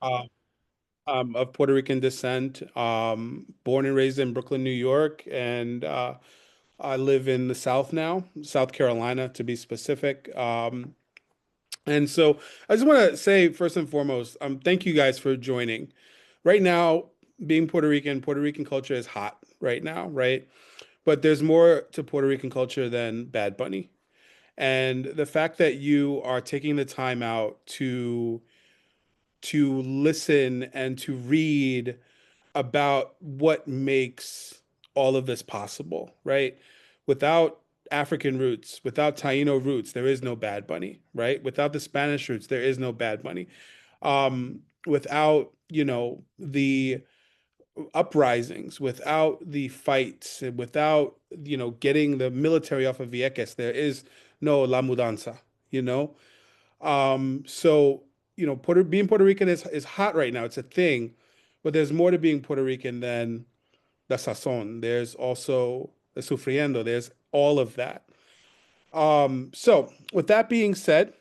uh, of Puerto Rican descent, born and raised in Brooklyn, New York, and I live in the South now, South Carolina to be specific. And so I just want to say, first and foremost, thank you guys for joining. Right now, being Puerto Rican culture is hot right now, right? But there's more to Puerto Rican culture than Bad Bunny. And the fact that you are taking the time out to listen and to read about what makes all of this possible, right? Without African roots, without Taino roots, there is no Bad Bunny, right? Without the Spanish roots, there is no Bad Bunny. Without, the uprisings, without the fights, and without, getting the military off of Vieques, there is no La Mudanza, you know? So, being Puerto Rican is hot right now. It's a thing, but there's more to being Puerto Rican than the sazon. There's also the sufriendo. There's all of that. So with that being said,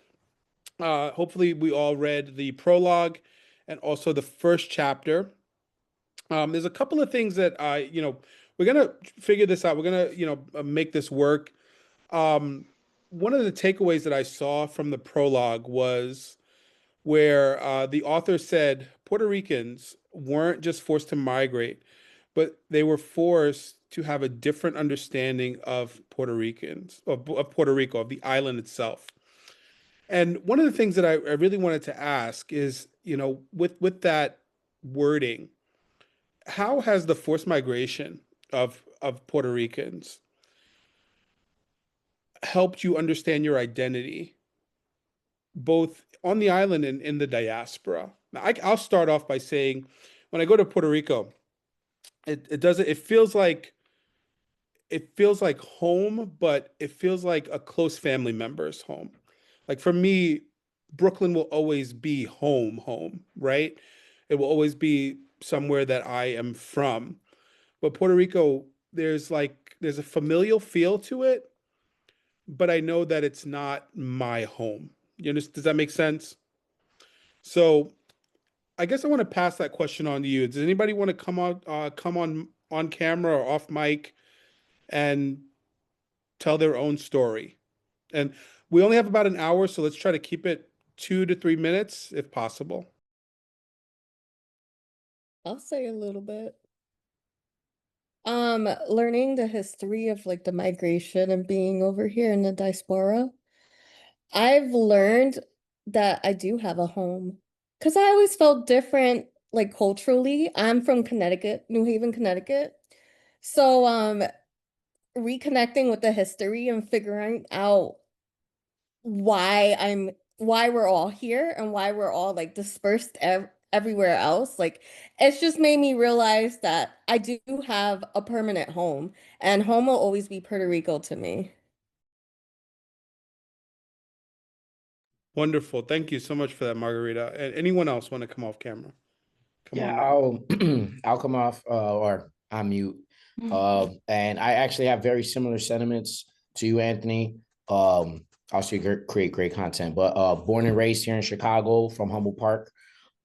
hopefully we all read the prologue and also the first chapter. There's a couple of things that we're gonna figure this out. We're gonna, make this work. Um, One of the takeaways that I saw from the prologue was where the author said Puerto Ricans weren't just forced to migrate, but they were forced to have a different understanding of Puerto Ricans, of Puerto Rico, of the island itself. And one of the things that I really wanted to ask is, with that wording, how has the forced migration of Puerto Ricans helped you understand your identity, both on the island and in the diaspora? Now, I'll start off by saying, when I go to Puerto Rico, it doesn't it feels like home, but it feels like a close family member's home. Like for me, Brooklyn will always be home, right? It will always be somewhere that I am from. But Puerto Rico, there's a familial feel to it, but I know that it's not my home. Does that make sense? So I guess I want to pass that question on to you. Does anybody want to come on camera or off mic and tell their own story? And we only have about an hour, so let's try to keep it 2 to 3 minutes if possible. I'll say a little bit. Learning the history of like the migration and being over here in the diaspora, I've learned that I do have a home because I always felt different, like culturally. I'm from Connecticut, New Haven, Connecticut. So, reconnecting with the history and figuring out why why we're all here and why we're all like dispersed everywhere else. Like it's just made me realize that I do have a permanent home and home will always be Puerto Rico to me. Wonderful. Thank you so much for that, Margarita. And anyone else want to come off camera? Come Yeah, on now. I'll I'll come off or I'll mute. And I actually have very similar sentiments to you, Anthony. Also create great content, but born and raised here in Chicago from Humboldt Park.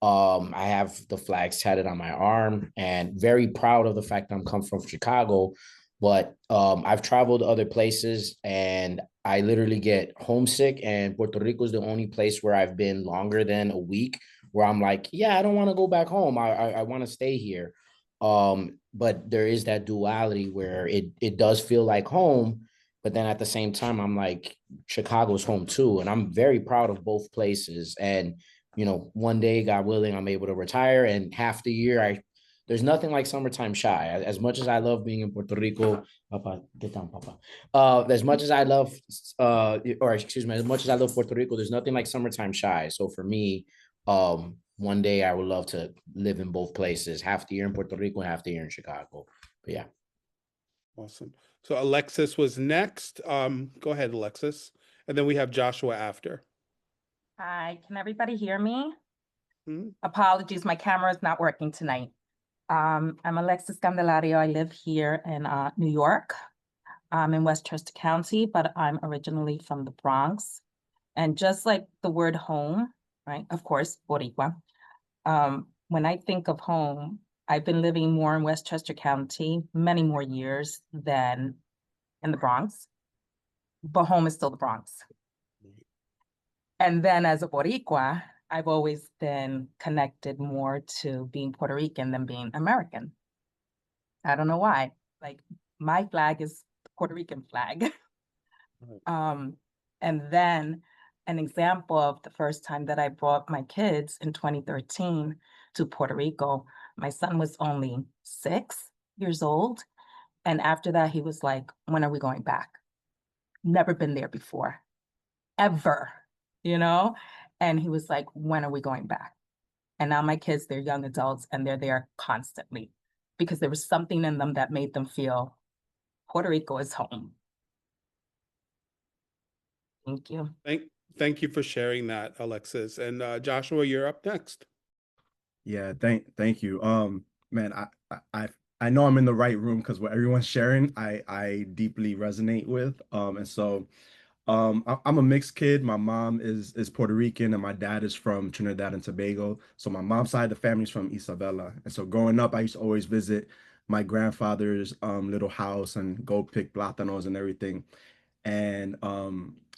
I have the flags tatted on my arm and very proud of the fact that I'm come from Chicago. But I've traveled other places and I literally get homesick. And Puerto Rico is the only place where I've been longer than a week, where I'm like, yeah, I don't want to go back home. I want to stay here. But there is that duality where it does feel like home, but then at the same time, I'm like, Chicago's home too, and I'm very proud of both places. And one day, God willing, I'm able to retire. And half the year, there's nothing like summertime shy. As much as I love being in Puerto Rico, Papa, get down, Papa. As much as I love, or excuse me, as much as I love Puerto Rico, there's nothing like summertime shy. So for me, one day I would love to live in both places, half the year in Puerto Rico and half the year in Chicago. But yeah. Awesome. So Alexis was next. Go ahead, Alexis. And then we have Joshua after. Hi, can everybody hear me? Hmm? Apologies, my camera is not working tonight. I'm Alexis Candelario. I live here in New York. I'm in Westchester County, but I'm originally from the Bronx. And just like the word home, right? Of course, Boricua. When I think of home, I've been living more in Westchester County, many more years than in the Bronx, but home is still the Bronx. And then as a Boricua, I've always been connected more to being Puerto Rican than being American. I don't know why. Like, my flag is the Puerto Rican flag. And then an example of the first time that I brought my kids in 2013 to Puerto Rico, my son was only 6 years old. And after that, he was like, when are we going back? Never been there before, ever, you know? And he was like, when are we going back? And now my kids, they're young adults and they're there constantly because there was something in them that made them feel Puerto Rico is home. Thank you. Thank you for sharing that, Alexis. And Joshua, you're up next. Yeah, thank you. Man, I know I'm in the right room because what everyone's sharing, I deeply resonate with. And so I'm a mixed kid. My mom is Puerto Rican and my dad is from Trinidad and Tobago. So my mom's side of the family's from Isabela. And so growing up, I used to always visit my grandfather's little house and go pick plátanos and everything. And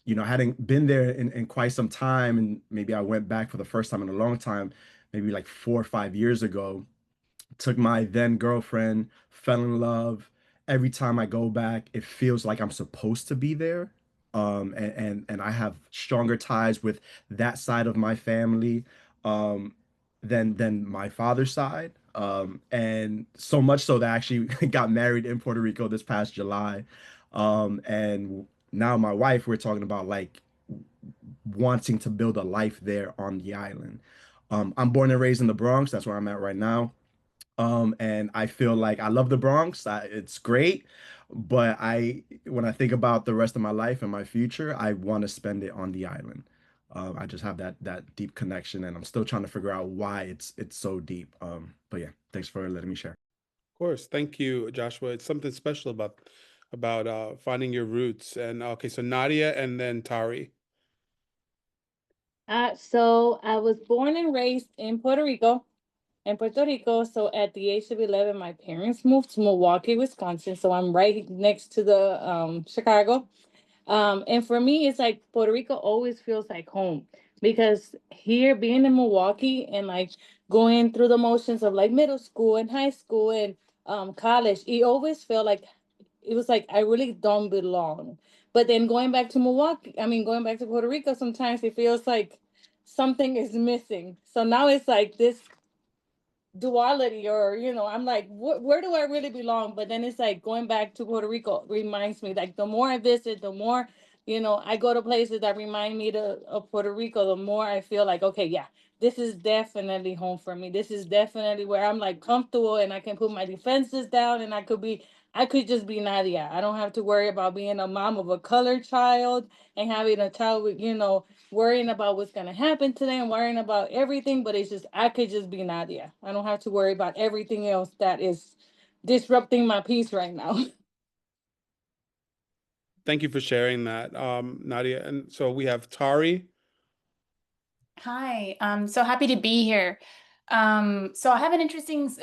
you know, I hadn't been there in quite some time, and maybe I went back for the first time in a long time, maybe like 4 or 5 years ago. Took my then girlfriend, fell in love. Every time I go back, it feels like I'm supposed to be there. And I have stronger ties with that side of my family um, than my father's side. And so much so that I actually got married in Puerto Rico this past July. And now my wife, we're talking about like wanting to build a life there on the island. I'm born and raised in the Bronx. That's where I'm at right now. And I feel like I love the Bronx. It's great, but when I think about the rest of my life and my future, I want to spend it on the island. I just have that deep connection, and I'm still trying to figure out why it's so deep. But yeah, thanks for letting me share. Of course, thank you, Joshua. It's something special about finding your roots. And okay, so Nadia and then Tari. So I was born and raised in Puerto Rico. So at the age of 11, my parents moved to Milwaukee, Wisconsin. So I'm right next to the Chicago. And for me, it's like Puerto Rico always feels like home because here being in Milwaukee and like going through the motions of like middle school and high school and college, it always felt like it was like I really don't belong. But then going back to going back to Puerto Rico, sometimes it feels like something is missing. So now it's like this duality, or I'm like, where do I really belong? But then it's like going back to Puerto Rico reminds me, like the more I visit, the more I go to places that remind me of Puerto Rico, the more I feel like, okay, yeah, this is definitely home for me. This is definitely where I'm like comfortable and I can put my defenses down and I could just be Nadia. I don't have to worry about being a mom of a colored child and having a child with worrying about what's going to happen to them, worrying about everything, but it's just, I could just be Nadia. I don't have to worry about everything else that is disrupting my peace right now. Thank you for sharing that, Nadia. And so we have Tari. Hi, I'm so happy to be here. So I have an interesting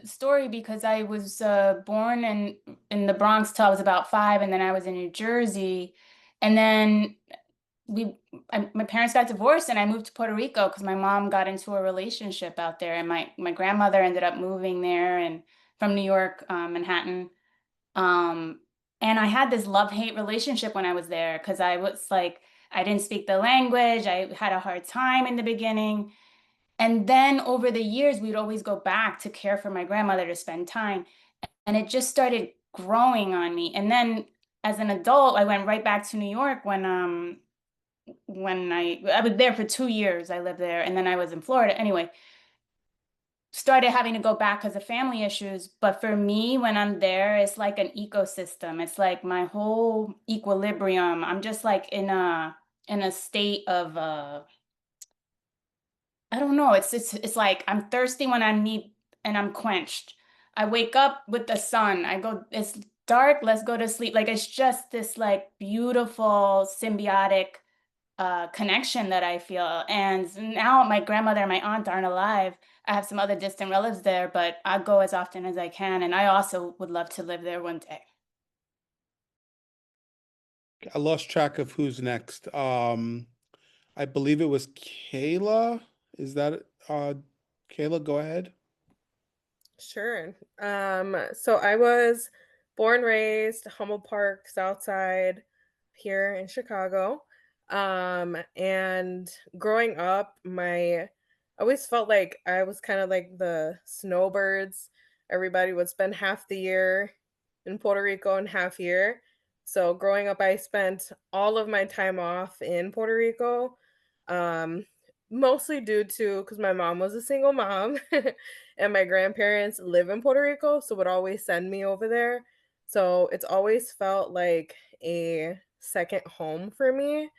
story because I was born in the Bronx till I was about 5, and then I was in New Jersey, and then my parents got divorced, and I moved to Puerto Rico because my mom got into a relationship out there, and my grandmother ended up moving there and from New York, Manhattan. Um, and I had this love-hate relationship when I was there because I was like, I didn't speak the language. I had a hard time in the beginning. And then over the years, we'd always go back to care for my grandmother to spend time. And it just started growing on me. And then as an adult, I went right back to New York when I was there for 2 years. I lived there, and then I was in Florida. Anyway, started having to go back because of family issues. But for me, when I'm there, it's like an ecosystem. It's like my whole equilibrium. I'm just like in a state of I don't know. It's like I'm thirsty when I need and I'm quenched. I wake up with the sun. I go, it's dark, let's go to sleep. Like it's just this like beautiful symbiotic connection that I feel. And now my grandmother and my aunt aren't alive. I have some other distant relatives there, but I go as often as I can. And I also would love to live there one day. I lost track of who's next. I believe it was Kayla. Is that Kayla, go ahead. Sure. So I was born, raised Humboldt Park, South Side, here in Chicago. And growing up, I always felt like I was kind of like the snowbirds. Everybody would spend half the year in Puerto Rico and half year. So growing up, I spent all of my time off in Puerto Rico. Um, Mostly due to because my mom was a single mom and my grandparents live in Puerto Rico, so would always send me over there. So it's always felt like a second home for me.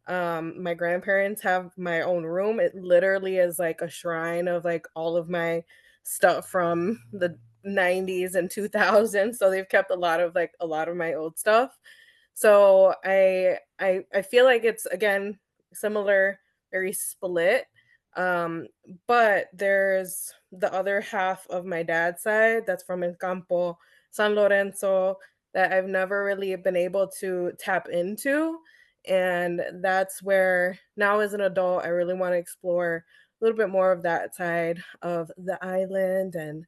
My grandparents have my own room. It literally is like a shrine of like all of my stuff from the 90s and 2000s. So they've kept a lot of my old stuff. So I feel like it's again similar, very split. Um, but there's the other half of my dad's side that's from El Campo, San Lorenzo, that I've never really been able to tap into. And that's where now as an adult, I really want to explore a little bit more of that side of the island and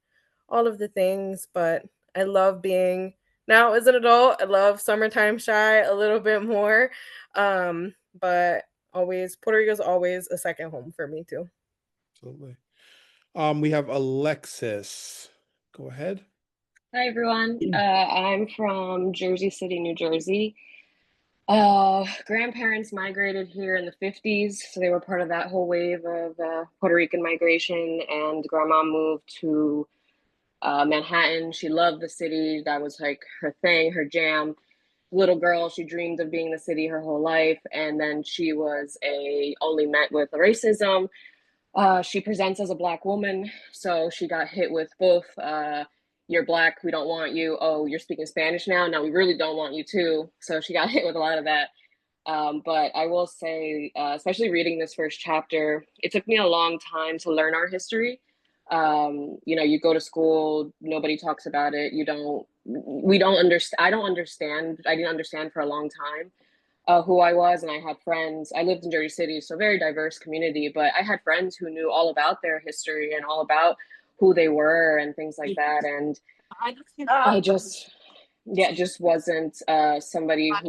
all of the things. But I love being now as an adult, I love summertime shy a little bit more. But always Puerto Rico is always a second home for me too. Absolutely. We have Alexis. Go ahead. Hi everyone. I'm from Jersey City, New Jersey. Grandparents migrated here in the 50s, so they were part of that whole wave of Puerto Rican migration. And grandma moved to Manhattan. She loved the city. That was like her thing, her jam. Little girl, she dreamed of being in the city her whole life, and then she was only met with racism. She presents as a Black woman, so she got hit with both you're Black, we don't want you. Oh, you're speaking Spanish now? No, we really don't want you too. So she got hit with a lot of that. But I will say, especially reading this first chapter, it took me a long time to learn our history. You go to school, nobody talks about it. We don't understand. I don't understand. I didn't understand for a long time who I was, and I had friends. I lived in Jersey City, so very diverse community, but I had friends who knew all about their history and all about who they were and things like that. And I just wasn't somebody who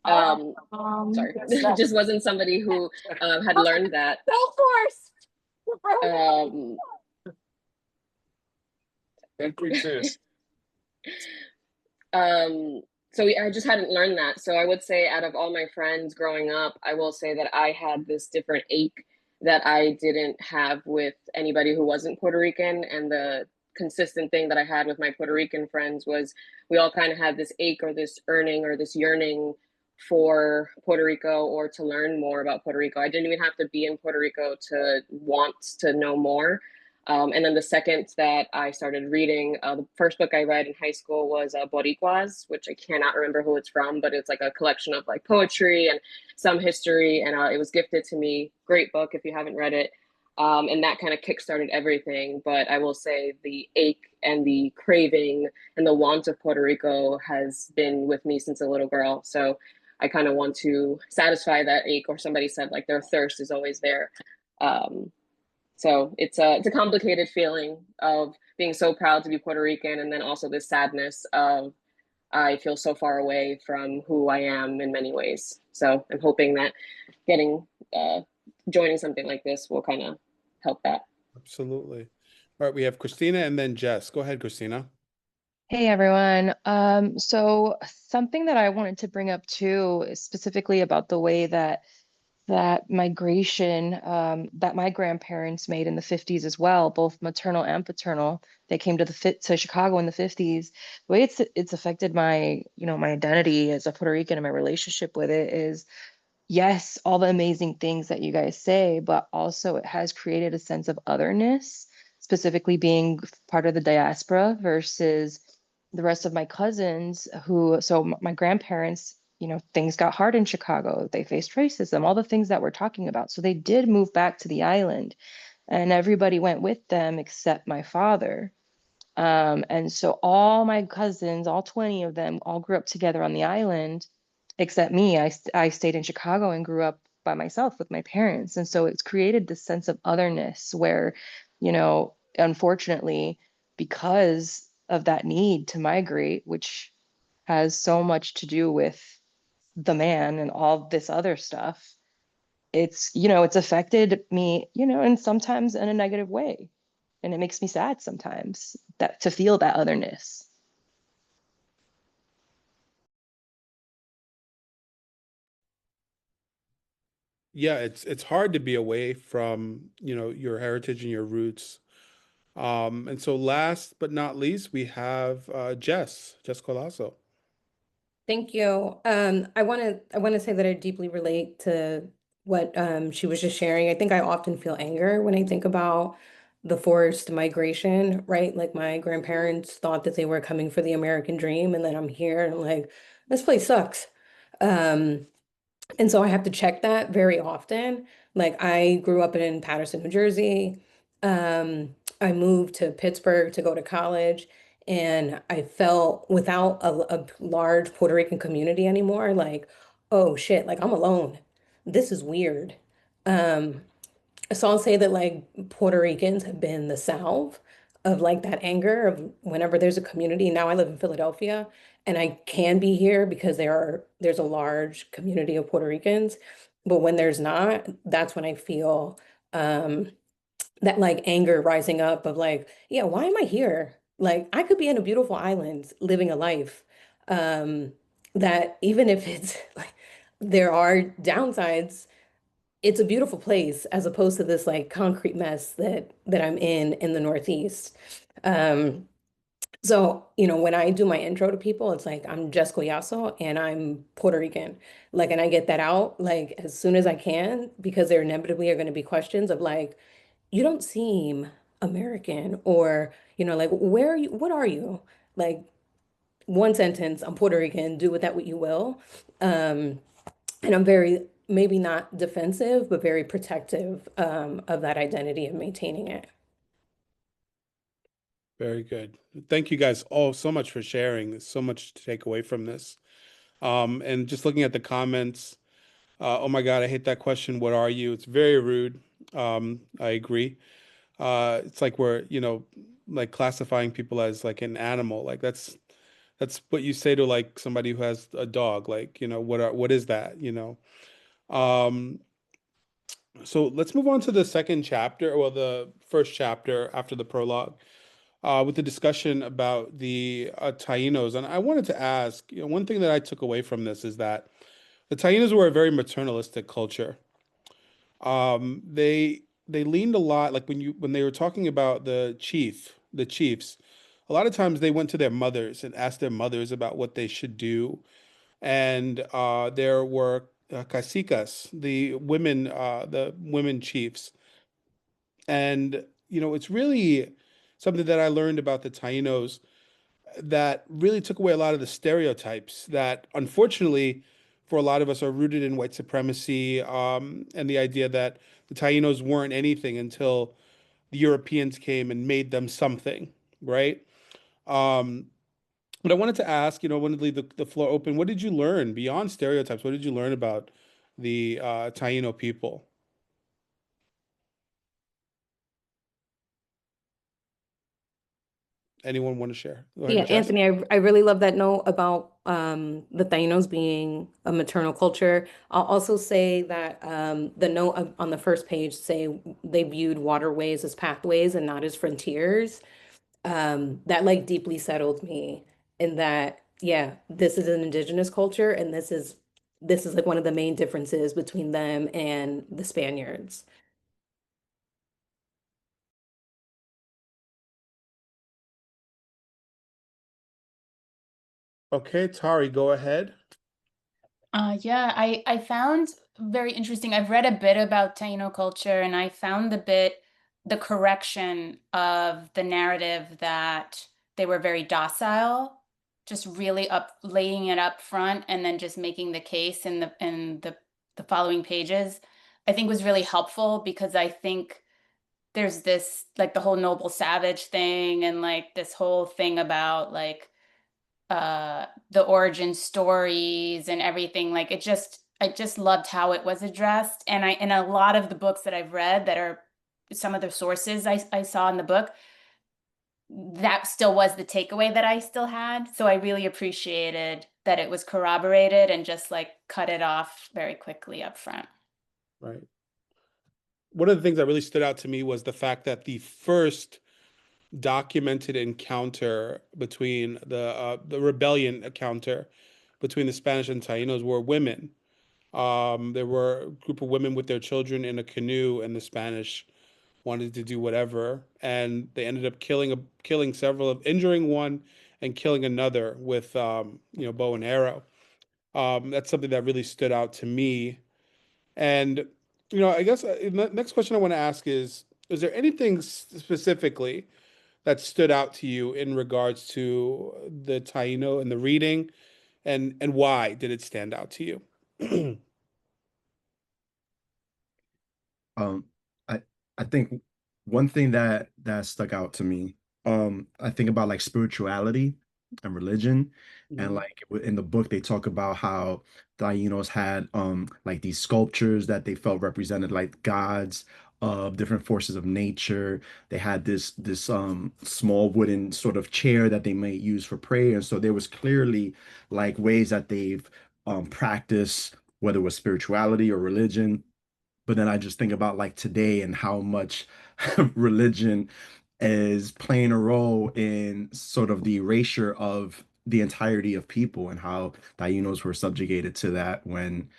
sorry, just wasn't somebody who had learned that. Um, I just hadn't learned that. So I would say out of all my friends growing up, I will say that I had this different ache that I didn't have with anybody who wasn't Puerto Rican. And the consistent thing that I had with my Puerto Rican friends was we all kind of had this ache or this yearning for Puerto Rico or to learn more about Puerto Rico. I didn't even have to be in Puerto Rico to want to know more. And then the second that I started reading, the first book I read in high school was Boricuas, which I cannot remember who it's from, but it's like a collection of like poetry and some history. And it was gifted to me. Great book if you haven't read it. And that kind of kickstarted everything. But I will say the ache and the craving and the want of Puerto Rico has been with me since a little girl. So I kind of want to satisfy that ache, or somebody said like their thirst is always there. So it's a complicated feeling of being so proud to be Puerto Rican, and then also this sadness of I feel so far away from who I am in many ways. So I'm hoping that joining something like this will kind of help that. Absolutely. All right, we have Christina and then Jess. Go ahead, Christina. Hey everyone. So something that I wanted to bring up too is specifically about the way that migration that my grandparents made in the 50s as well, both maternal and paternal. They came to Chicago in the 50s. The way it's affected my, my identity as a Puerto Rican and my relationship with it is, yes, all the amazing things that you guys say, but also it has created a sense of otherness, specifically being part of the diaspora versus the rest of my cousins so my grandparents, things got hard in Chicago. They faced racism, all the things that we're talking about. So they did move back to the island, and everybody went with them except my father. And so all my cousins, all 20 of them, all grew up together on the island, except me. I stayed in Chicago and grew up by myself with my parents. And so it's created this sense of otherness where, unfortunately, because of that need to migrate, which has so much to do with the man and all this other stuff, it's affected me, and sometimes in a negative way. And it makes me sad sometimes that to feel that otherness. Yeah, it's hard to be away from, your heritage and your roots. And so last but not least, we have Jess Colasso. Thank you. I want to say that I deeply relate to what she was just sharing. I think I often feel anger when I think about the forced migration, right? Like my grandparents thought that they were coming for the American dream, and then I'm here and I'm like, this place sucks. Um, and so I have to check that very often. Like I grew up in Paterson, New Jersey. I moved to Pittsburgh to go to college, and I felt without a large Puerto Rican community anymore, like, oh shit, like I'm alone. This is weird. Um, so I'll say that like Puerto Ricans have been the salve of like that anger of whenever there's a community. Now I live in Philadelphia and I can be here because there's a large community of Puerto Ricans. But when there's not, that's when I feel um that like anger rising up of like, yeah, why am I here? Like I could be in a beautiful island living a life. Um that even if it's like there are downsides, it's a beautiful place as opposed to this like concrete mess that I'm in the Northeast. Um, so, when I do my intro to people, it's like I'm Jess Collazo and I'm Puerto Rican. Like, and I get that out like as soon as I can because there inevitably are going to be questions of like, you don't seem American or, like where are you? What are you? Like one sentence, I'm Puerto Rican, do with that what you will. Um, and I'm very, maybe not defensive, but very protective of that identity and maintaining it. Very good. Thank you guys all so much for sharing. There's so much to take away from this. And just looking at the comments, oh my God, I hate that question. What are you? It's very rude. I agree. It's like we're, like classifying people as like an animal. Like that's what you say to like somebody who has a dog. Like, what is that, Um, so let's move on to the second chapter, well, the first chapter after the prologue, with the discussion about the Taínos. And I wanted to ask, one thing that I took away from this is that the Taínos were a very maternalistic culture. They leaned a lot, like when they were talking about the chiefs, a lot of times they went to their mothers and asked their mothers about what they should do. And there were cacicas, the women chiefs. And, it's really something that I learned about the Taínos that really took away a lot of the stereotypes that, unfortunately, for a lot of us are rooted in white supremacy, and the idea that the Taínos weren't anything until the Europeans came and made them something, right? Um, but I wanted to ask, I wanted to leave the floor open. What did you learn beyond stereotypes? What did you learn about the Taino people? Anyone want to share? Go Yeah, ahead, Jess. Anthony, I really love that note about the Tainos being a maternal culture. I'll also say that the note on the first page say they viewed waterways as pathways and not as frontiers. That like deeply settled me in that, yeah, this is an indigenous culture and this is like one of the main differences between them and the Spaniards. Okay, Tari, go ahead. Yeah, I found very interesting. I've read a bit about Taino culture, and I found the correction of the narrative that they were very docile just really laying it up front and then just making the case in the following pages, I think was really helpful, because I think there's this, like, the whole noble savage thing, and like this whole thing about like the origin stories and everything. Like, I just loved how it was addressed. And in a lot of the books that I've read that are some of the sources I saw in the book, that still was the takeaway that I still had. So I really appreciated that it was corroborated and just like cut it off very quickly up front. Right. One of the things that really stood out to me was the fact that the first documented encounter between the rebellion encounter between the Spanish and Taínos were women. There were a group of women with their children in a canoe, and the Spanish wanted to do whatever, and they ended up killing several, of injuring one and killing another with bow and arrow. That's something that really stood out to me. And I guess the next question I want to ask is there anything specifically that stood out to you in regards to the Taino and the reading, and why did it stand out to you? Um, I I think one thing that stuck out to me, I think about like spirituality and religion, and Mhm. like in the book they talk about how Tainos had like these sculptures that they felt represented like gods of different forces of nature. They had this small wooden sort of chair that they might use for prayer, and so there was clearly like ways that they've practiced, whether it was spirituality or religion. But then I just think about like today and how much religion is playing a role in sort of the erasure of the entirety of people, and how Tainos were subjugated to that when,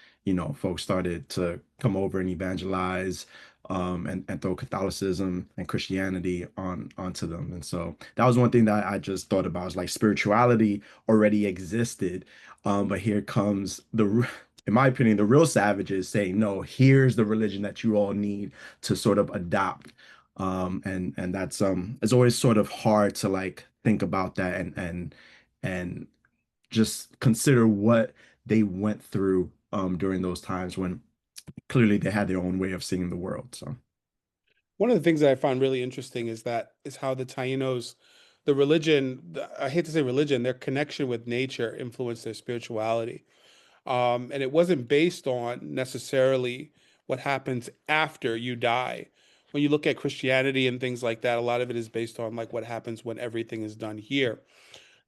folks started to come over and evangelize, and throw Catholicism and Christianity onto them. And so that was one thing that I just thought about, is like spirituality already existed. But here comes in my opinion, the real savages saying, no, here's the religion that you all need to sort of adopt. And that's it's always sort of hard to like think about that, and just consider what they went through during those times when clearly they had their own way of seeing the world. So One of the things that I find really interesting is how the Tainos, the religion, I hate to say religion, their connection with nature influenced their spirituality. And it wasn't based on necessarily what happens after you die. When you look at Christianity and things like that, a lot of it is based on like what happens when everything is done here.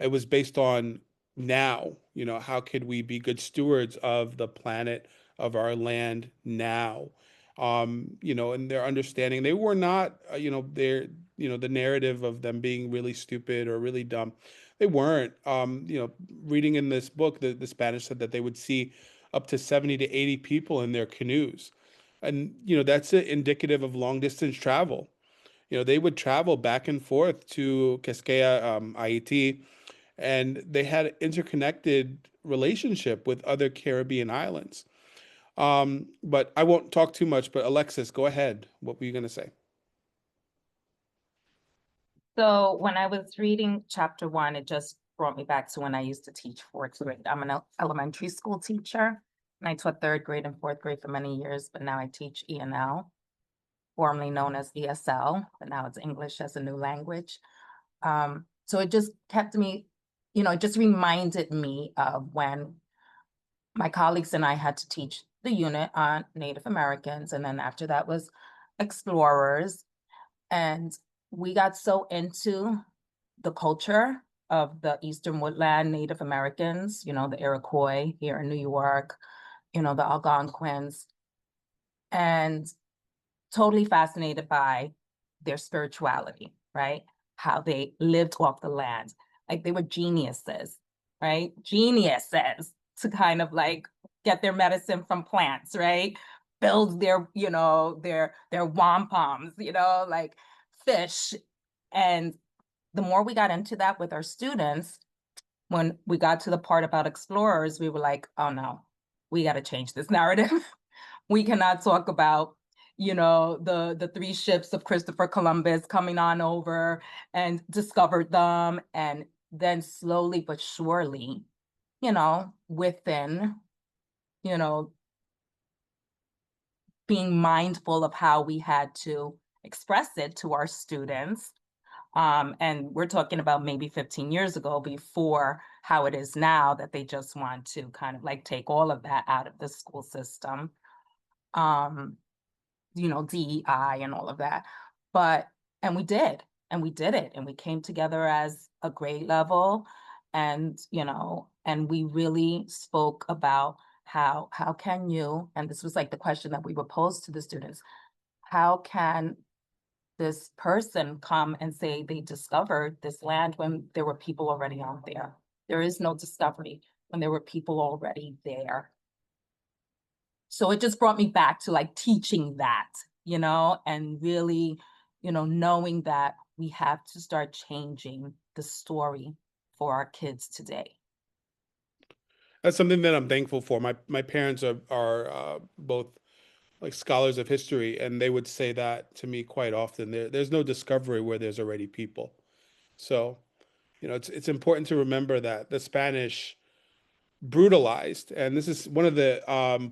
It was based on now, how could we be good stewards of the planet, of our land now? And their understanding, they were not, the narrative of them being really stupid or really dumb. They weren't. Reading in this book, the Spanish said that they would see up to 70 to 80 people in their canoes. And, that's indicative of long distance travel. They would travel back and forth to Quisqueya, Haiti, and they had interconnected relationship with other Caribbean islands. But I won't talk too much, but Alexis, go ahead. What were you going to say? So when I was reading chapter 1, it just brought me back to when I used to teach fourth grade. I'm an elementary school teacher, and I taught third grade and fourth grade for many years, but now I teach ENL, formerly known as ESL, but now it's English as a new language. So it just kept me, it just reminded me of when my colleagues and I had to teach the unit on Native Americans, and then after that was explorers. And we got so into the culture of the Eastern Woodland Native Americans, the Iroquois here in New York, the Algonquins, and totally fascinated by their spirituality, right? How they lived off the land. Like they were geniuses, right? Geniuses to kind of like get their medicine from plants, right? Build their wampums, like fish. And the more we got into that with our students, when we got to the part about explorers, we were like, oh no, we got to change this narrative. We cannot talk about the 3 ships of Christopher Columbus coming on over and discovered them and then slowly but surely, within, being mindful of how we had to express it to our students. And we're talking about maybe 15 years ago, before how it is now, that they just want to kind of like take all of that out of the school system. DEI and all of that. And we did it, and we came together as a grade level, and we really spoke about how can you, and this was like the question that we would pose to the students, how can this person come and say they discovered this land when there were people already out there? There is no discovery when there were people already there. So it just brought me back to like teaching that, and really, knowing that we have to start changing the story for our kids today. That's something that I'm thankful for. My parents are both like scholars of history, and they would say that to me quite often. There's no discovery where there's already people. So, it's important to remember that the Spanish brutalized, and this is one of the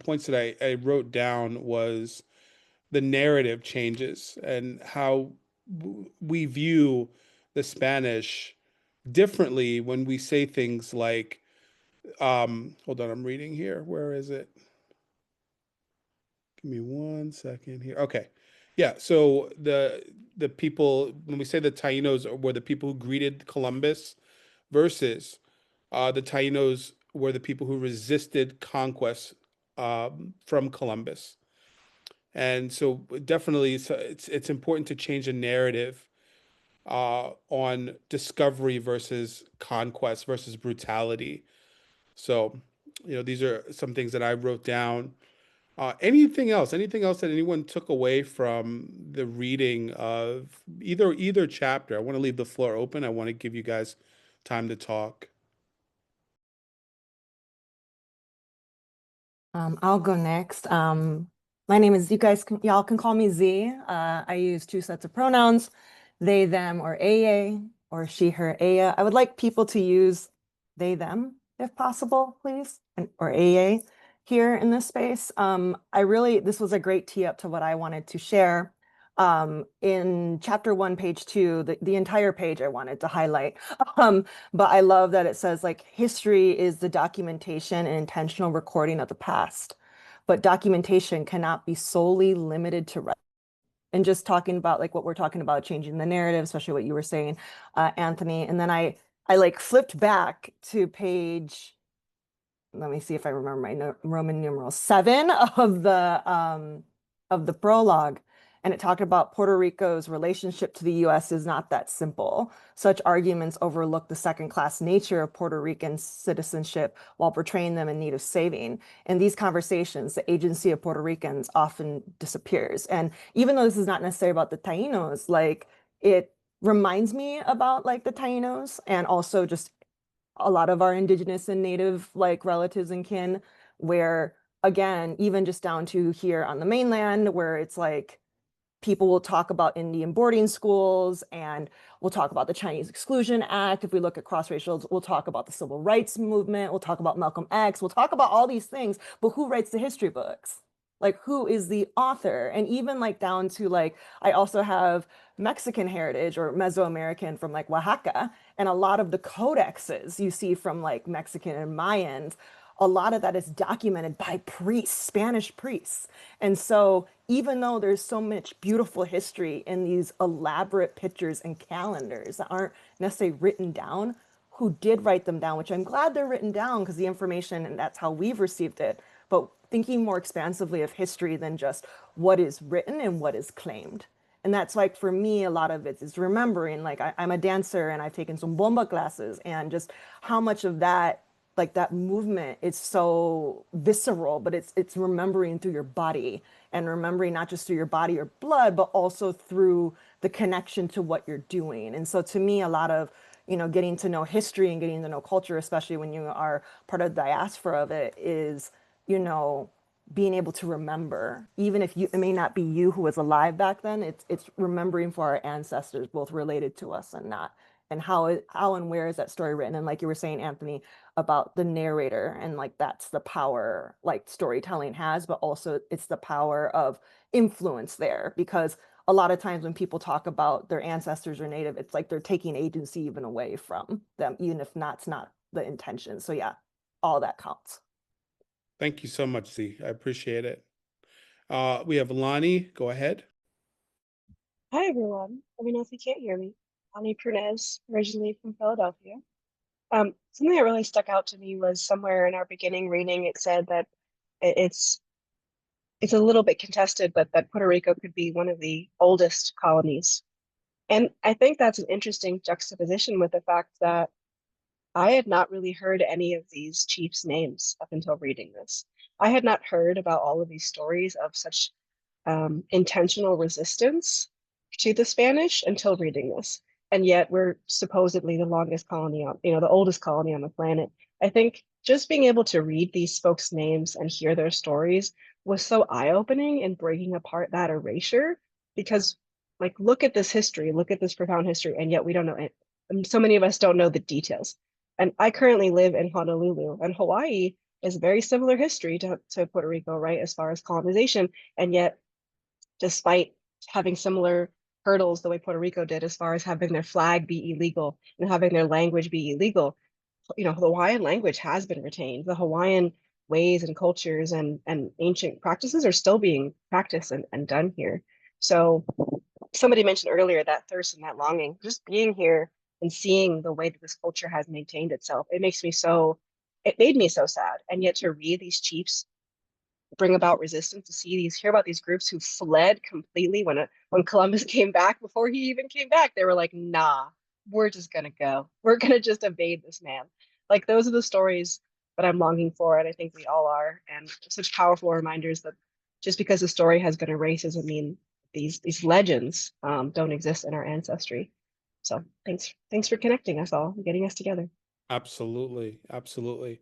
points that I wrote down, was the narrative changes and how we view the Spanish differently when we say things like, hold on, I'm reading here. Where is it? Give me 1 second here. Okay. Yeah. So the people, when we say the Tainos were the people who greeted Columbus, versus the Tainos were the people who resisted conquest from Columbus. And so definitely it's important to change the narrative on discovery versus conquest versus brutality. So, these are some things that I wrote down. Anything else? Anything else that anyone took away from the reading of either chapter? I want to leave the floor open. I want to give you guys time to talk. I'll go next. My name is, y'all can call me Z. I use two sets of pronouns, they, them, or AA, or she, her, aya. I would like people to use they, them, if possible, please, or AA here in this space. This was a great tee up to what I wanted to share. In chapter 1, page 2, the entire page I wanted to highlight. But I love that it says like history is the documentation and intentional recording of the past. But documentation cannot be solely limited to and just talking about like what we're talking about, changing the narrative, especially what you were saying, Anthony. And then I like flipped back to page, let me see if I remember my Roman numeral 7 of the prologue. And it talked about Puerto Rico's relationship to the US is not that simple. Such arguments overlook the second-class nature of Puerto Rican citizenship while portraying them in need of saving. In these conversations, the agency of Puerto Ricans often disappears. And even though this is not necessarily about the Tainos, like it reminds me about like the Tainos and also just a lot of our indigenous and native like relatives and kin, where again, even just down to here on the mainland, where it's like people will talk about Indian boarding schools and we'll talk about the Chinese Exclusion Act. If we look at cross-racial, we'll talk about the civil rights movement. We'll talk about Malcolm X. We'll talk about all these things, but who writes the history books? Like who is the author? And even like down to like, I also have Mexican heritage or Mesoamerican from like Oaxaca. And a lot of the codexes you see from like Mexican and Mayans, a lot of that is documented by priests, Spanish priests. And so even though there's so much beautiful history in these elaborate pictures and calendars that aren't necessarily written down, who did write them down, which I'm glad they're written down because the information and that's how we've received it. But thinking more expansively of history than just what is written and what is claimed. And that's like, for me, a lot of it is remembering, like I'm a dancer and I've taken some bomba classes and just how much of that, like that movement is so visceral, but it's remembering through your body and remembering not just through your body or blood, but also through the connection to what you're doing. And so to me, a lot of, getting to know history and getting to know culture, especially when you are part of the diaspora of it, is, being able to remember, even if it may not be you who was alive back then, it's remembering for our ancestors, both related to us and not. and how and where is that story written? And like you were saying, Anthony, about the narrator, and like that's the power like storytelling has, but also it's the power of influence there, because a lot of times when people talk about their ancestors or native, it's like they're taking agency even away from them, even if that's not the intention. So yeah, all that counts. Thank you so much, Z. I appreciate it. We have Lonnie. Go ahead. Hi everyone. Let me know if you can't hear me. Ani Prunez, originally from Philadelphia. Something that really stuck out to me was somewhere in our beginning reading, it said that it's a little bit contested, but that Puerto Rico could be one of the oldest colonies. And I think that's an interesting juxtaposition with the fact that I had not really heard any of these chiefs' names up until reading this. I had not heard about all of these stories of such intentional resistance to the Spanish until reading this. And yet we're supposedly the longest colony on, the oldest colony on the planet. I think just being able to read these folks' names and hear their stories was so eye-opening in breaking apart that erasure, because like, look at this history, look at this profound history, and yet we don't know it. And so many of us don't know the details. And I currently live in Honolulu, and Hawaii is a very similar history to Puerto Rico, right, as far as colonization. And yet, despite having similar hurdles the way Puerto Rico did as far as having their flag be illegal and having their language be illegal, the Hawaiian language has been retained. The Hawaiian ways and cultures and ancient practices are still being practiced and done here. So somebody mentioned earlier that thirst and that longing, just being here and seeing the way that this culture has maintained itself, it made me so sad. And yet to read these chiefs bring about resistance, to hear about these groups who fled completely when Columbus came back. Before he even came back, they were like, nah, we're just gonna go. We're gonna just evade this man. Like, those are the stories that I'm longing for, and I think we all are. And such powerful reminders that just because the story has been erased doesn't mean these legends don't exist in our ancestry. So thanks for connecting us all and getting us together. Absolutely, absolutely.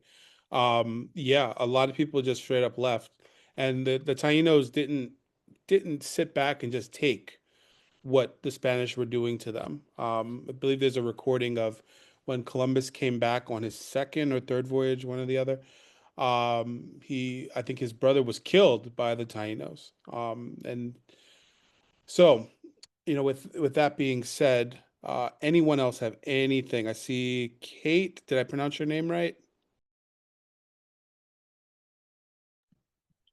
Yeah, a lot of people just straight up left, and the Tainos didn't sit back and just take what the Spanish were doing to them. I believe there's a recording of when Columbus came back on his second or third voyage, one or the other. I think his brother was killed by the Tainos. And so, with that being said, anyone else have anything? I see Kate. Did I pronounce your name right?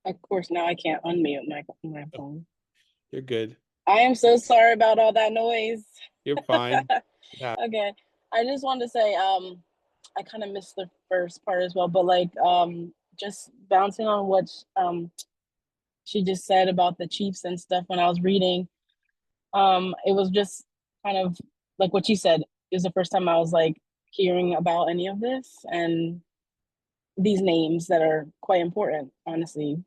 Of course, now I can't unmute my phone. You're good. I am so sorry about all that noise. You're fine. Yeah. Okay. I just wanted to say, I kind of missed the first part as well, but like, just bouncing on what she just said about the Chiefs and stuff when I was reading, it was just kind of like what you said. It was the first time I was like hearing about any of this and these names that are quite important, honestly.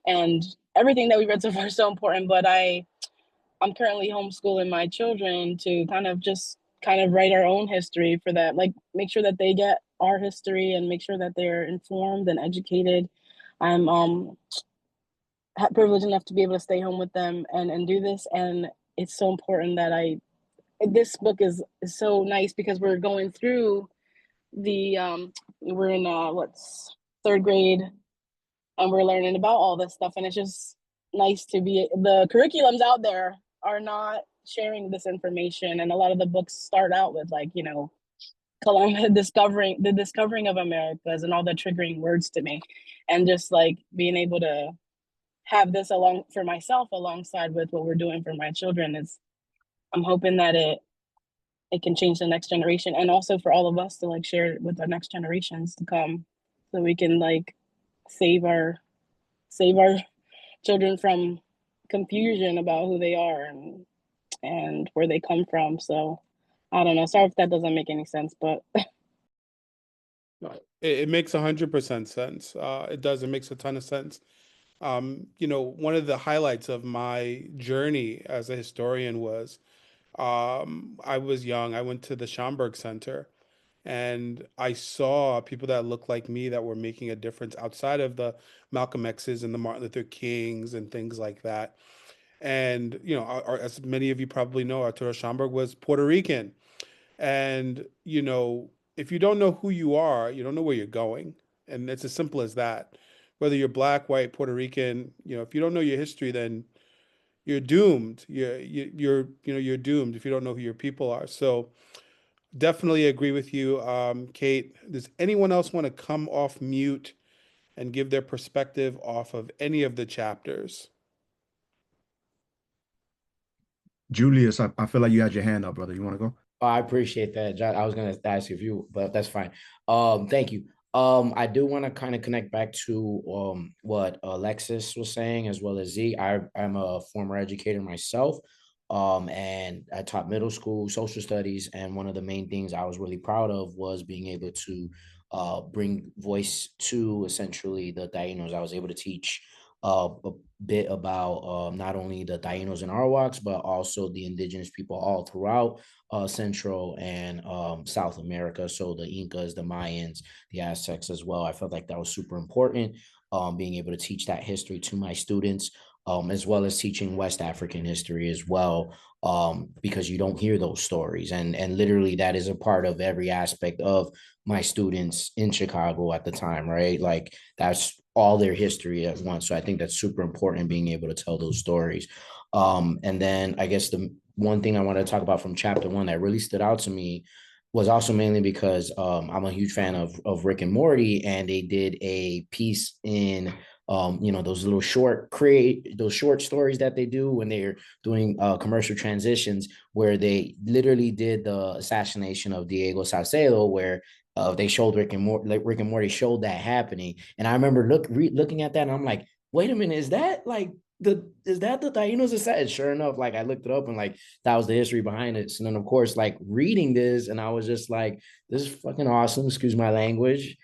And everything that we read so far is so important, but I'm currently homeschooling my children to kind of write our own history for that, like make sure that they get our history and make sure that they're informed and educated. I'm privileged enough to be able to stay home with them and do this, and it's so important that this book is so nice because we're going through the we're in what's third grade, and we're learning about all this stuff, and it's just nice to be, the curriculums out there are not sharing this information, and a lot of the books start out with like, Columbus the discovering of Americas and all the triggering words to me, and just like being able to have this along for myself alongside with what we're doing for my children is, I'm hoping that it can change the next generation, and also for all of us to like share it with the next generations to come, so we can like save our children from confusion about who they are and where they come from. So I don't know. Sorry if that doesn't make any sense, but No, it makes 100% sense. It does. It makes a ton of sense. One of the highlights of my journey as a historian was, I was young. I went to the Schomburg Center, and I saw people that looked like me that were making a difference outside of the Malcolm X's and the Martin Luther Kings and things like that. And as many of you probably know, Arturo Schomburg was Puerto Rican. And, you know, if you don't know who you are, you don't know where you're going. And it's as simple as that. Whether you're black, white, Puerto Rican, you know, if you don't know your history, then you're doomed. You're doomed if you don't know who your people are. So definitely agree with you, Kate. Does anyone else want to come off mute and give their perspective off of any of the chapters? Julius, I feel like you had your hand up, brother. You want to go? Oh, I appreciate that, John. I was gonna ask if you, but that's fine. Thank you. I do want to kind of connect back to what Alexis was saying as well as Z. I'm a former educator myself. And I taught middle school social studies, and one of the main things I was really proud of was being able to bring voice to essentially the Tainos. I was able to teach a bit about not only the Tainos and Arawaks, but also the indigenous people all throughout Central and South America. So the Incas, the Mayans, the Aztecs as well. I felt like that was super important, being able to teach that history to my students, as well as teaching West African history as well, because you don't hear those stories. And literally that is a part of every aspect of my students in Chicago at the time, right? Like that's all their history at once. So I think that's super important, being able to tell those stories. And then I guess the one thing I want to talk about from chapter one that really stood out to me was also mainly because I'm a huge fan of Rick and Morty, and they did a piece in those little those short stories that they do when they're doing commercial transitions, where they literally did the assassination of Diego Salcedo, where they showed Rick and Morty showed that happening. And I remember looking at that, and I'm like, wait a minute, is that like is that the Tainos assassin? Sure enough, like I looked it up, and like that was the history behind it. So then of course, like reading this, and I was just like, this is fucking awesome, excuse my language.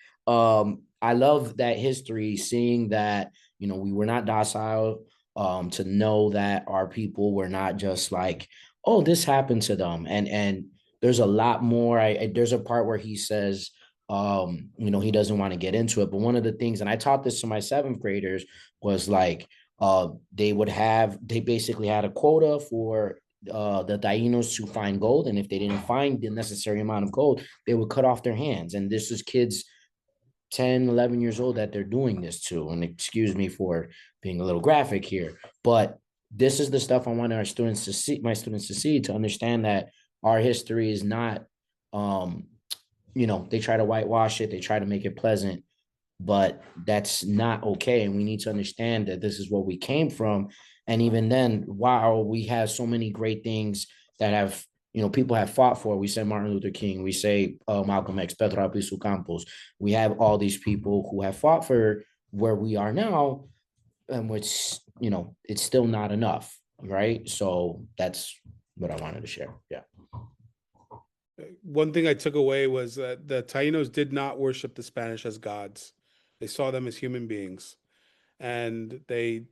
I love that history, seeing that, we were not docile, to know that our people were not just like, oh, this happened to them. And there's a lot more. There's a part where he says, he doesn't want to get into it. But one of the things, and I taught this to my seventh graders, was like, they basically had a quota for the Tainos to find gold. And if they didn't find the necessary amount of gold, they would cut off their hands. And this is kids 10, 11 years old that they're doing this to. And excuse me for being a little graphic here, but this is the stuff I want my students to see, to understand that our history is not, they try to whitewash it, they try to make it pleasant, but that's not okay. And we need to understand that this is what we came from. And even then, while we have so many great things that have, people have fought for, we say Martin Luther King, we say Malcolm X, Pedro Albizu Campos, we have all these people who have fought for where we are now, and which, it's still not enough, right? So that's what I wanted to share. Yeah. One thing I took away was that the Tainos did not worship the Spanish as gods. They saw them as human beings, and they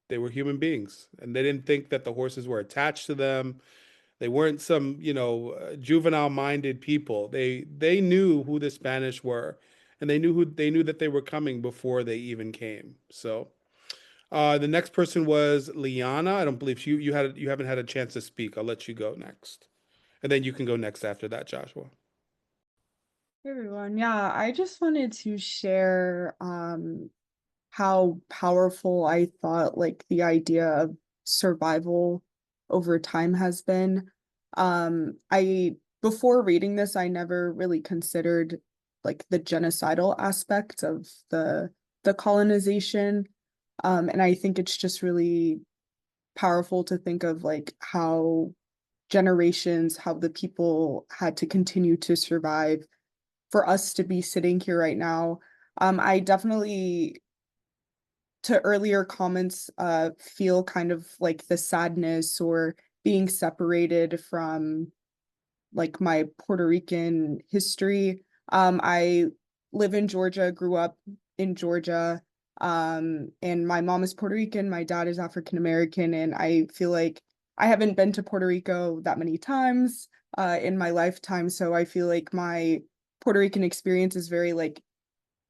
were human beings, and they didn't think that the horses were attached to them. They weren't some, juvenile-minded people. They knew who the Spanish were, and they knew that they were coming before they even came. So, the next person was Liana. I don't believe you haven't had a chance to speak. I'll let you go next, and then you can go next after that, Joshua. Hey everyone. Yeah, I just wanted to share how powerful I thought like the idea of survival over time has been. I before reading this, I never really considered like the genocidal aspect of the colonization. And I think it's just really powerful to think of like how how the people had to continue to survive for us to be sitting here right now. I definitely, to earlier comments, feel kind of like the sadness or being separated from like my Puerto Rican history. I live in Georgia, grew up in Georgia, and my mom is Puerto Rican, my dad is African American, and I feel like I haven't been to Puerto Rico that many times in my lifetime, so I feel like my Puerto Rican experience is very like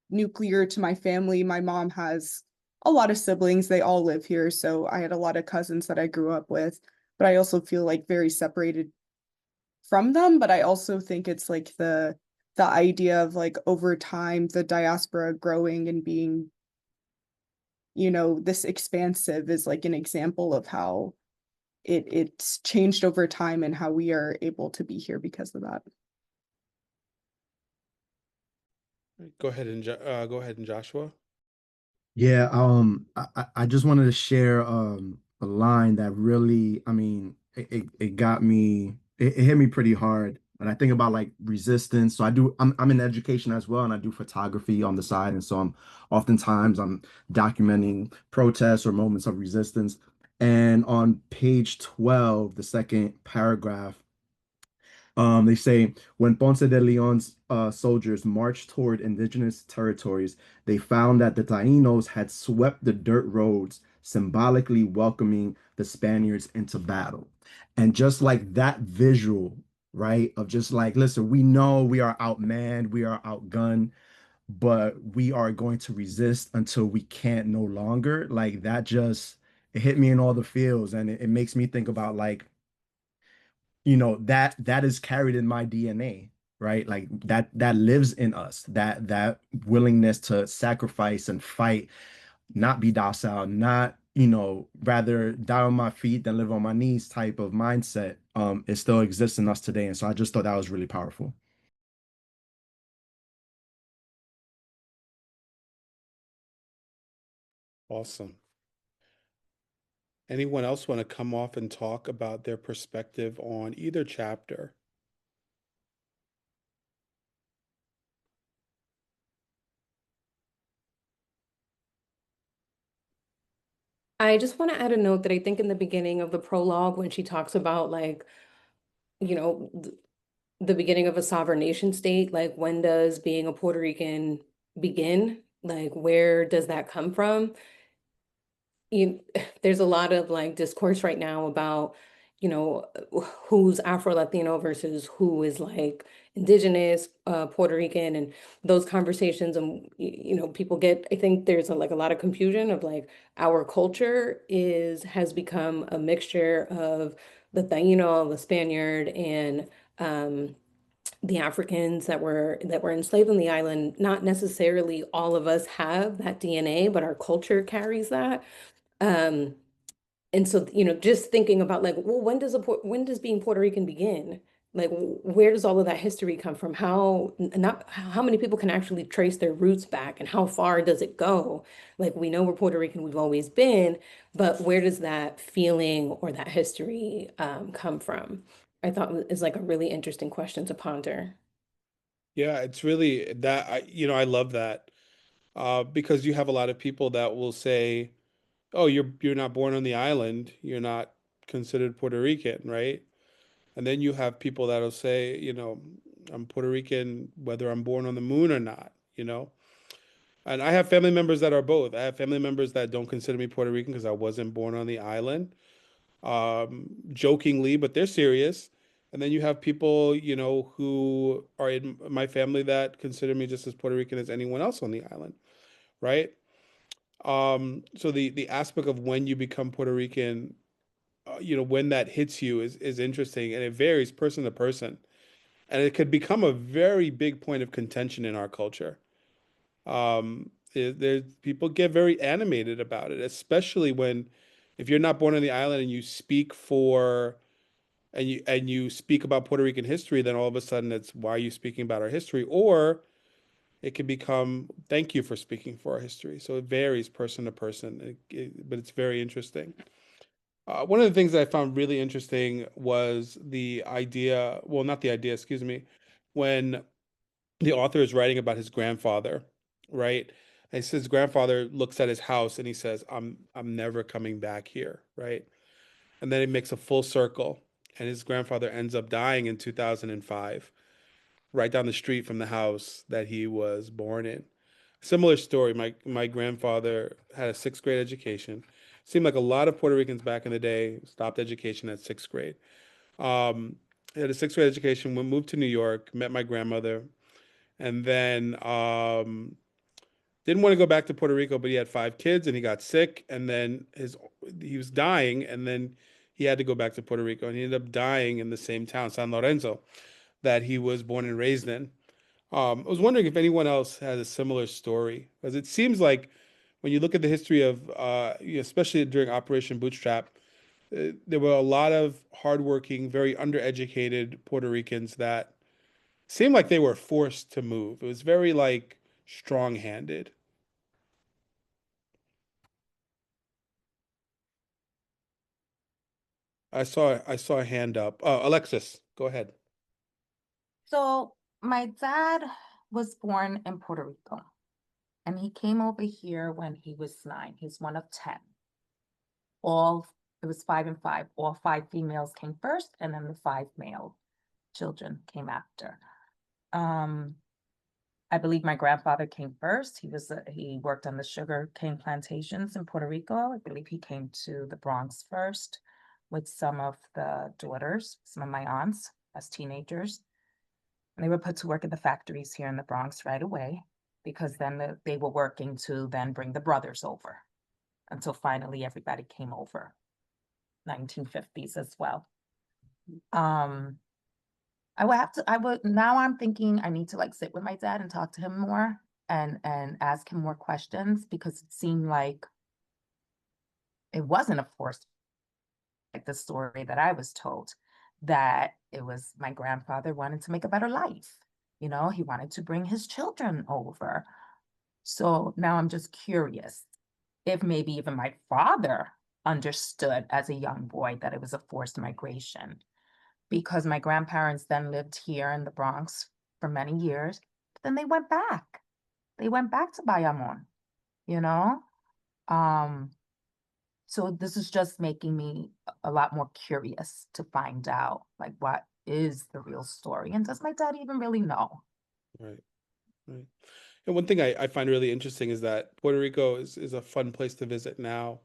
nuclear to my family. My mom has a lot of siblings, they all live here, so I had a lot of cousins that I grew up with, but I also feel like very separated from them, but I also think it's like the idea of like over time the diaspora growing and being, you know, this expansive is like an example of how it's changed over time and how we are able to be here because of that. Go ahead and Joshua. Yeah, I just wanted to share a line that really, I mean, it got me, it hit me pretty hard. And I think about like resistance. So I'm in education as well, and I do photography on the side. And so I'm documenting protests or moments of resistance. And on page 12, the second paragraph, they say when Ponce de Leon's soldiers marched toward indigenous territories, they found that the Taínos had swept the dirt roads, symbolically welcoming the Spaniards into battle. And just like that visual, right, of just like, listen, we know we are outmanned, we are outgunned, but we are going to resist until we can't no longer. Like that just, it hit me in all the feels. And it makes me think about like, that is carried in my DNA, right? Like that lives in us, that willingness to sacrifice and fight, not be docile, not, rather die on my feet than live on my knees type of mindset. It still exists in us today. And so I just thought that was really powerful. Awesome. Anyone else want to come off and talk about their perspective on either chapter? I just want to add a note that I think in the beginning of the prologue, when she talks about like, you know, the beginning of a sovereign nation state, like when does being a Puerto Rican begin? Like, where does that come from? There's a lot of like discourse right now about, who's Afro-Latino versus who is like indigenous, Puerto Rican, and those conversations. And, people get, I think there's like a lot of confusion of like our culture has become a mixture of the Taino, the Spaniard, and, the Africans that were enslaved on the island. Not necessarily all of us have that DNA, but our culture carries that. Um, and so, just thinking about like, well, when does being Puerto Rican begin? Like, where does all of that history come from? Not how many people can actually trace their roots back, and how far does it go? Like, we know we're Puerto Rican, we've always been, but where does that feeling or that history come from? I thought is like a really interesting question to ponder. Yeah, it's really that I love that. Because you have a lot of people that will say, "Oh, you're not born on the island, you're not considered Puerto Rican, right?" And then you have people that'll say, "I'm Puerto Rican whether I'm born on the moon or not." And I have family members that are both. I have family members that don't consider me Puerto Rican because I wasn't born on the island, jokingly, but they're serious. And then you have people, who are in my family that consider me just as Puerto Rican as anyone else on the island, right? So the aspect of when you become Puerto Rican, when that hits you is interesting, and it varies person to person, and it could become a very big point of contention in our culture. There's people get very animated about it, especially when if you're not born on the island and you speak for and you speak about Puerto Rican history, then all of a sudden it's why are you speaking about our history? Or it can become thank you for speaking for our history. So it varies person to person, but it's very interesting. One of the things that I found really interesting was the idea, well, not the idea, excuse me, when the author is writing about his grandfather, right? And his grandfather looks at his house and he says, I'm never coming back here, right? And then it makes a full circle, and his grandfather ends up dying in 2005, right down the street from the house that he was born in. Similar story. My grandfather had a sixth grade education. Seemed like a lot of Puerto Ricans back in the day stopped education at sixth grade. Um, he had a sixth grade education, moved to New York, met my grandmother, and then didn't want to go back to Puerto Rico, but he had five kids and he got sick, and then he was dying, and then he had to go back to Puerto Rico, and he ended up dying in the same town, San Lorenzo, that he was born and raised in. I was wondering if anyone else has a similar story, because it seems like when you look at the history of, especially during Operation Bootstrap, there were a lot of hardworking, very undereducated Puerto Ricans that seemed like they were forced to move. It was very like strong-handed. I saw a hand up. Alexis, go ahead. So my dad was born in Puerto Rico, and he came over here when he was 9. He's one of 10. It was 5 and 5. All 5 females came first, and then the 5 male children came after. I believe my grandfather came first. He worked on the sugar cane plantations in Puerto Rico. I believe he came to the Bronx first with some of the daughters, some of my aunts as teenagers. And they were put to work in the factories here in the Bronx right away, because then they were working to then bring the brothers over until finally everybody came over, 1950s as well. Now I'm thinking I need to like sit with my dad and talk to him more and ask him more questions, because it seemed like it wasn't a forced, like the story that I was told, that it was my grandfather wanted to make a better life. He wanted to bring his children over. So now I'm just curious if maybe even my father understood as a young boy that it was a forced migration, because my grandparents then lived here in the Bronx for many years. But then they went back. They went back to Bayamon, you know? So this is just making me a lot more curious to find out, like, what is the real story? And does my dad even really know? Right, right. And one thing I find really interesting is that Puerto Rico is a fun place to visit now,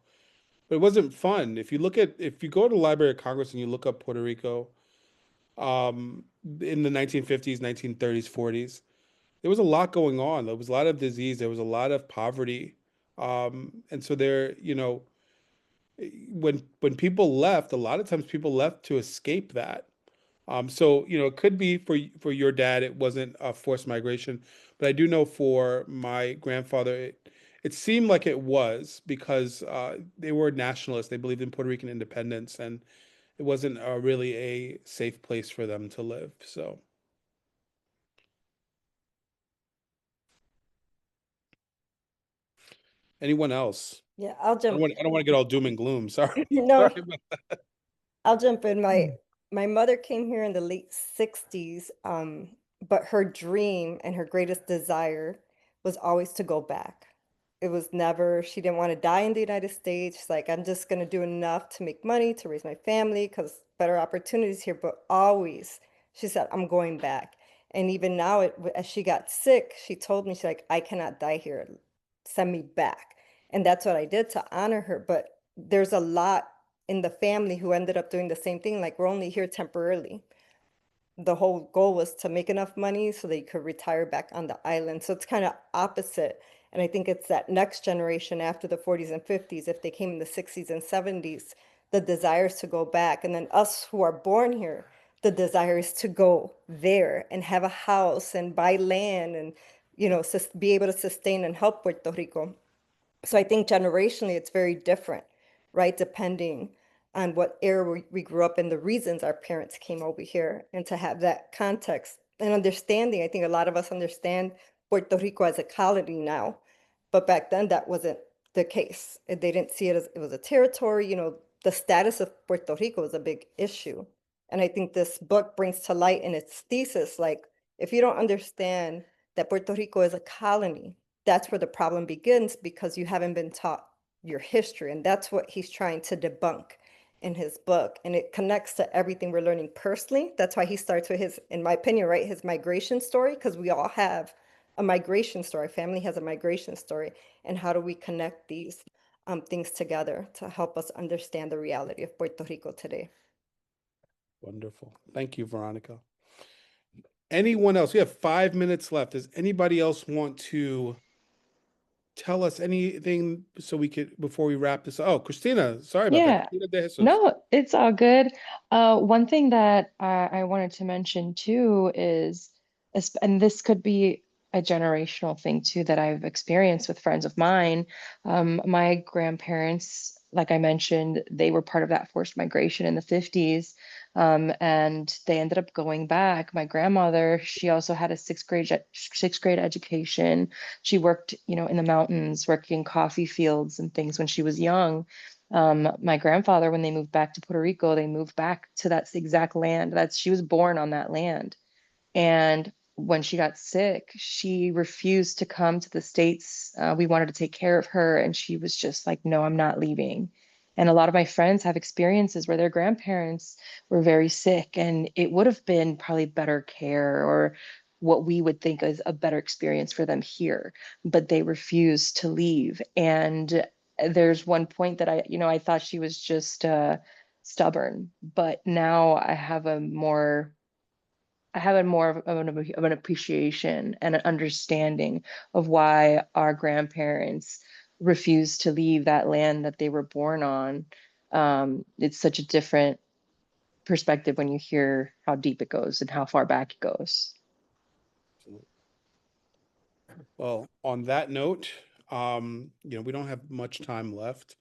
but it wasn't fun. If you go to the Library of Congress and you look up Puerto Rico, in the 1950s, 1930s, 40s, there was a lot going on. There was a lot of disease. There was a lot of poverty. And so when people left, a lot of times people left to escape that. So it could be for your dad, it wasn't a forced migration, but I do know for my grandfather, it seemed like it was, because they were nationalists. They believed in Puerto Rican independence, and it wasn't really a safe place for them to live. So, anyone else? Yeah, I'll jump. I don't want to get all doom and gloom. Sorry. No, Sorry about I'll jump in. My mother came here in the late 60s, but her dream and her greatest desire was always to go back. It was never, she didn't want to die in the United States. She's like, I'm just going to do enough to make money to raise my family because better opportunities here. But always, she said, I'm going back. And even now, as she got sick, she told me, she's like, I cannot die here. Send me back. And that's what I did to honor her. But there's a lot in the family who ended up doing the same thing. Like, we're only here temporarily. The whole goal was to make enough money so they could retire back on the island. So it's kind of opposite. And I think it's that next generation after the 40s and 50s, if they came in the 60s and 70s, the desires to go back. And then us who are born here, the desire is to go there and have a house and buy land and, be able to sustain and help Puerto Rico. So I think generationally it's very different, right? Depending on what era we grew up in, the reasons our parents came over here, and to have that context and understanding. I think a lot of us understand Puerto Rico as a colony now, but back then that wasn't the case. They didn't see it as it was a territory. The status of Puerto Rico was a big issue. And I think this book brings to light in its thesis, like, if you don't understand that Puerto Rico is a colony, that's where the problem begins, because you haven't been taught your history. And that's what he's trying to debunk in his book. And it connects to everything we're learning personally. That's why he starts with his, in my opinion, right, his migration story, because we all have a migration story. Family has a migration story. And how do we connect these things together to help us understand the reality of Puerto Rico today? Wonderful. Thank you, Veronica. Anyone else? We have 5 minutes left. Does anybody else want to tell us anything so we could, before we wrap this? Oh, Christina, sorry about that. Yeah, Christina de Jesus. no, it's all good. One thing that I wanted to mention too is, and this could be a generational thing too that I've experienced with friends of mine. My grandparents, like I mentioned, they were part of that forced migration in the 50s, and they ended up going back. My grandmother, she also had a sixth grade education. She worked, in the mountains, working coffee fields and things when she was young. My grandfather, when they moved back to Puerto Rico, they moved back to that exact land. She was born on that land. And when she got sick, she refused to come to the States. We wanted to take care of her, and she was just like, no, I'm not leaving. And a lot of my friends have experiences where their grandparents were very sick, and it would have been probably better care or what we would think is a better experience for them here, but they refused to leave. And there's one point that I thought she was just stubborn, but now I have a more of an appreciation and an understanding of why our grandparents refused to leave that land that they were born on. It's such a different perspective when you hear how deep it goes and how far back it goes. Well, on that note, we don't have much time left.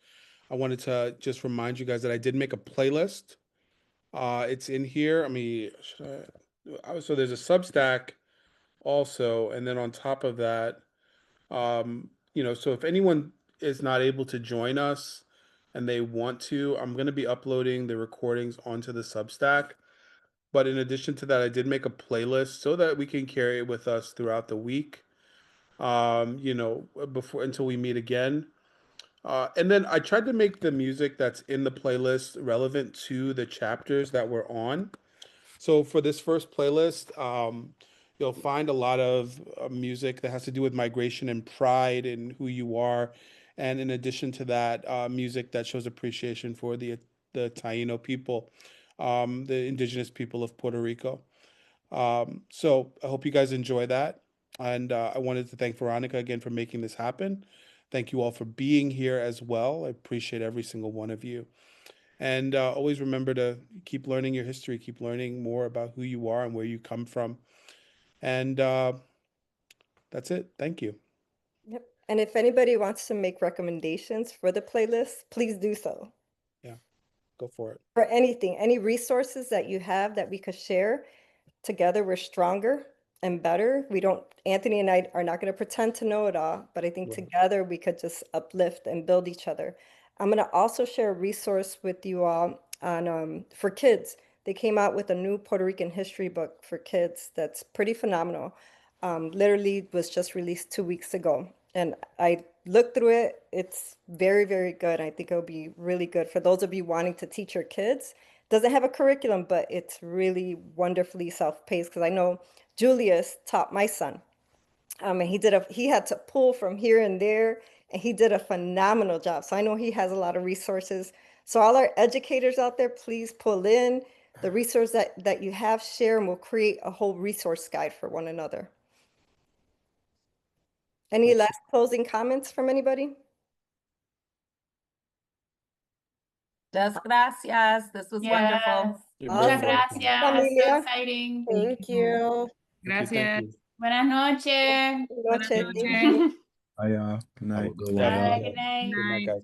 I wanted to just remind you guys that I did make a playlist. It's in here. I mean, so there's a Substack also, and then on top of that, so if anyone is not able to join us and they want to, I'm going to be uploading the recordings onto the Substack. But in addition to that, I did make a playlist so that we can carry it with us throughout the week. Before until we meet again. And then I tried to make the music that's in the playlist relevant to the chapters that we're on. So for this first playlist, you'll find a lot of music that has to do with migration and pride and who you are. And in addition to that, music that shows appreciation for the Taino people, the indigenous people of Puerto Rico. So I hope you guys enjoy that. And I wanted to thank Veronica again for making this happen. Thank you all for being here as well. I appreciate every single one of you. And always remember to keep learning your history, keep learning more about who you are and where you come from. And that's it. Thank you. Yep. And if anybody wants to make recommendations for the playlist, please do so. Yeah, go for it. For anything, any resources that you have that we could share, together we're stronger and better. Anthony and I are not going to pretend to know it all, but I think together we could just uplift and build each other. I'm going to also share a resource with you all on for kids. They came out with a new Puerto Rican history book for kids that's pretty phenomenal. Literally was just released 2 weeks ago. And I looked through it. It's very, very good. I think it'll be really good for those of you wanting to teach your kids. Doesn't have a curriculum, but it's really wonderfully self-paced because I know Julius taught my son. And he had to pull from here and there, and he did a phenomenal job. So I know he has a lot of resources. So all our educators out there, please pull in the resource that you have, share, and we'll create a whole resource guide for one another. Any last closing comments from anybody? Just gracias. This was wonderful. Muchas gracias. So exciting. Thank you. Gracias. Buenas noches. Buenas noches. Buenas noches. Good night. Have a good one, Bye. y'all. Good night. Good night, guys.